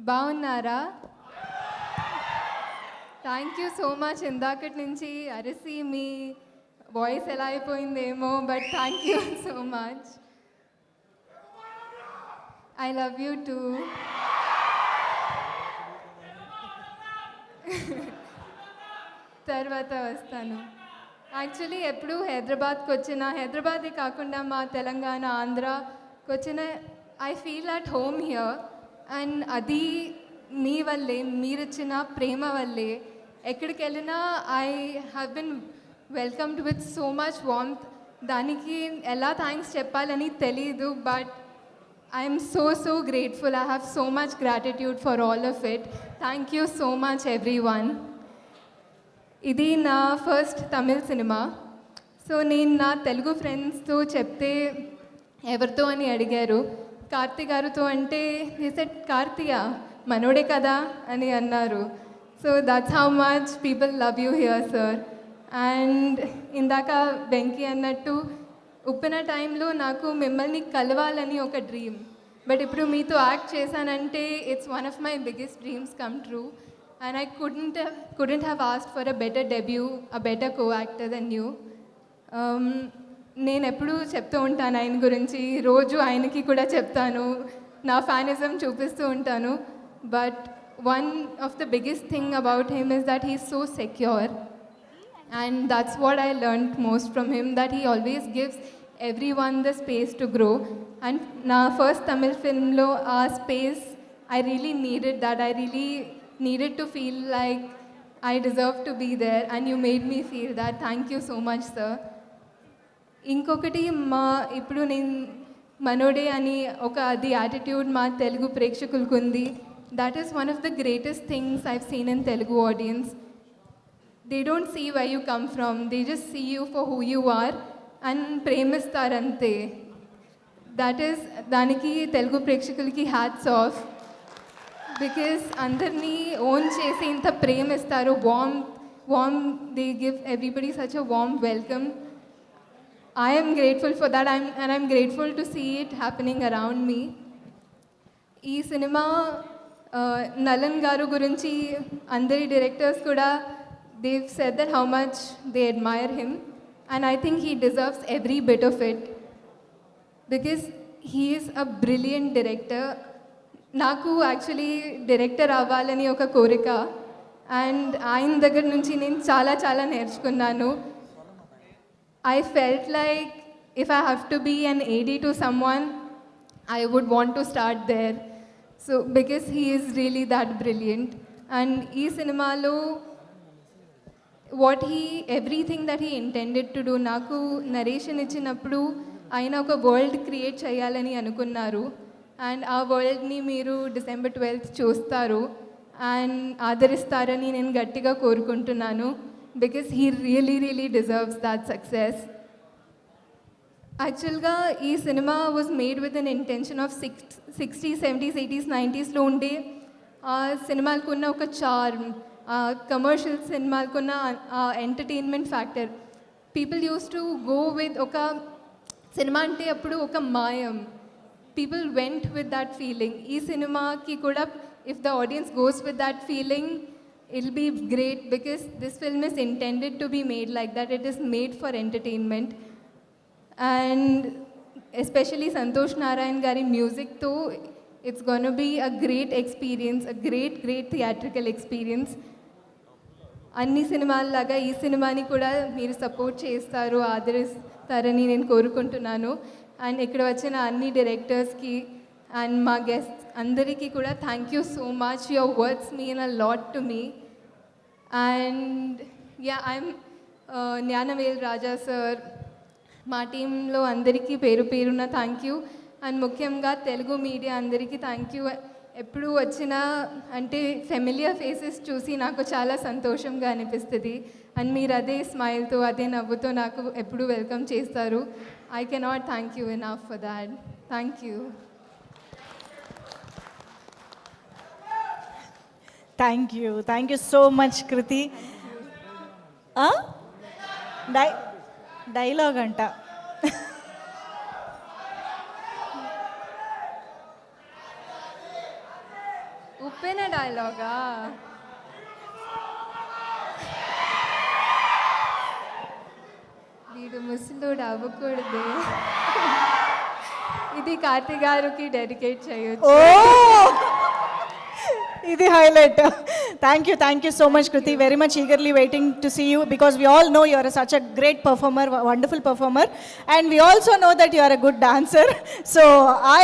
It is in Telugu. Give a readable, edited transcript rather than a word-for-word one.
బాగున్నారా? Thank you so much. ఇందాకటి నుంచి అరిసి మీ వాయిస్ ఎలా అయిపోయిందేమో, but thank you so much. I love you too. తర్వాత వస్తాను. యాక్చువల్లీ ఎప్పుడు హైదరాబాద్కి వచ్చిన, హైదరాబాదే కాకుండా మా తెలంగాణ, ఆంధ్రాకి వచ్చిన, I feel at home here. And అది మీ వల్లే, మీరిచ్చిన ప్రేమ వల్లే. ఎక్కడికి వెళ్ళినా I have been welcomed with so much warmth. దానికి ఎలా థ్యాంక్స్ చెప్పాలని తెలీదు, but I'm so grateful. I have so much gratitude for all of it. Thank you so much every one. ఇది నా ఫస్ట్ తమిళ్ సినిమా. సో నేను నా తెలుగు ఫ్రెండ్స్తో చెప్తే ఎవరితో అని అడిగారు. కార్తీ గారితో అంటే he said, కార్తీయా మనోడే కదా అని అన్నారు. So that's how much people love you here sir. And ఇందాక వెంకీ అన్నట్టు ఉప్పిన టైంలో నాకు మిమ్మల్ని కలవాలని ఒక డ్రీమ్, బట్ ఇప్పుడు మీతో యాక్ట్ చేశానంటే it's one of my biggest dreams come true. And I couldn't have asked for a better debut, a better co-actor than you. నేను ఎప్పుడూ చెప్తూ ఉంటాను ఆయన గురించి, రోజు ఆయనకి కూడా చెప్తాను, నా ఫ్యానిజం చూపిస్తూ ఉంటాను. But one of the biggest thing about him is that he is so secure. And that's what I learned most from him, that he always gives every one the space to grow. And నా ఫస్ట్ తమిళ్ ఫిల్మ్లో ఆ space I really needed that. I really needed to feel like I deserve to be there, and you made me feel that. Thank you so much, sir. ఇంకొకటి, ఇప్పుడు నేను మనోడే అని ఒక అది యాటిట్యూడ్ మా తెలుగు ప్రేక్షకులకు ఉంది. That is one of the greatest things I've seen in Telugu audience. They don't see where you come from, they just see you for who you are and ప్రేమిస్తారంతే. దట్ ఈస్, దానికి తెలుగు ప్రేక్షకులకి హ్యాట్స్ ఆఫ్. బికాస్ అందరినీ ఓన్ చేసి ఇంత ప్రేమిస్తారు, warm they give everybody such a warm welcome. I am grateful for that, and I'm grateful to see it happening around me. ఈ సినిమా నలన్ గారు గురించి అందరి డైరెక్టర్స్ కూడా they've said that how much they admire him, and I think he deserves every bit of it because he is a brilliant director. నాకు యాక్చువల్లీ డైరెక్టర్ అవ్వాలని ఒక కోరిక, అండ్ ఆయన దగ్గర నుంచి నేను చాలా నేర్చుకున్నాను. I felt like if I have to be an AD to someone, I would want to start there. So because he is really that brilliant. And ee cinemalo everything that he intended to do, naku narration ichinappudu ayina oka world create cheyalani anukunnaru. And aa world ni meeru December 12th చూస్తారు and ఆదరిస్తారని నేను గట్టిగా కోరుకుంటున్నాను. Because he really deserves that success. యాక్చువల్గా ఈ cinema was made with an intention of 60s, 70s, 80s, 90sలో ఉండే సినిమాలకు ఉన్న ఒక చార్మ్, కమర్షియల్ సినిమాలకు ఉన్న entertainment factor. People use to go with ఒక సినిమా అంటే అప్పుడు ఒక మాయం. People went with that feeling. ఈ సినిమాకి కూడా if the audience goes with that feeling, it'll be great because this film is intended to be made like that. It is made for entertainment, and especially Santosh Narayan gari music too, it's going to be a great experience, a great theatrical experience. అన్ని సినిమాల లాగా ఈ సినిమాని కూడా మీరు సపోర్ట్ చేస్తారు, ఆదరిస్తారని నేను కోరుకుంటున్నాను. అండ్ ఇక్కడ వచ్చిన అన్ని డైరెక్టర్స్కి and మా గెస్ట్స్ అందరికీ కూడా thank you so much. Your words mean a lot to me. And I'm Gnanavel Raja sir, మా టీంలో అందరికీ పేరున థ్యాంక్ యూ. అండ్ ముఖ్యంగా తెలుగు మీడియా అందరికీ థ్యాంక్ యూ. ఎప్పుడు వచ్చినా అంటే ఫెమిలియర్ ఫేసెస్ చూసి నాకు చాలా సంతోషంగా అనిపిస్తుంది. అండ్ మీరు అదే స్మైల్తో, అదే నవ్వుతో నాకు ఎప్పుడు వెల్కమ్ చేస్తారు. I cannot thank you enough for that. Thank you. Thank you so much Krithi. Dialogue అంట. ఉప్పెన డైలాగా వీడు ముసలోడు అవ్వకూడదు. ఇది కార్తీ గారికి డెడికేట్ చేయొచ్చు. Oh! ఇది highlight. Thank you so much Krithi. Very much eagerly waiting to see you because we all know you are such a great performer, wonderful performer, and we also know that you are a good dancer. So I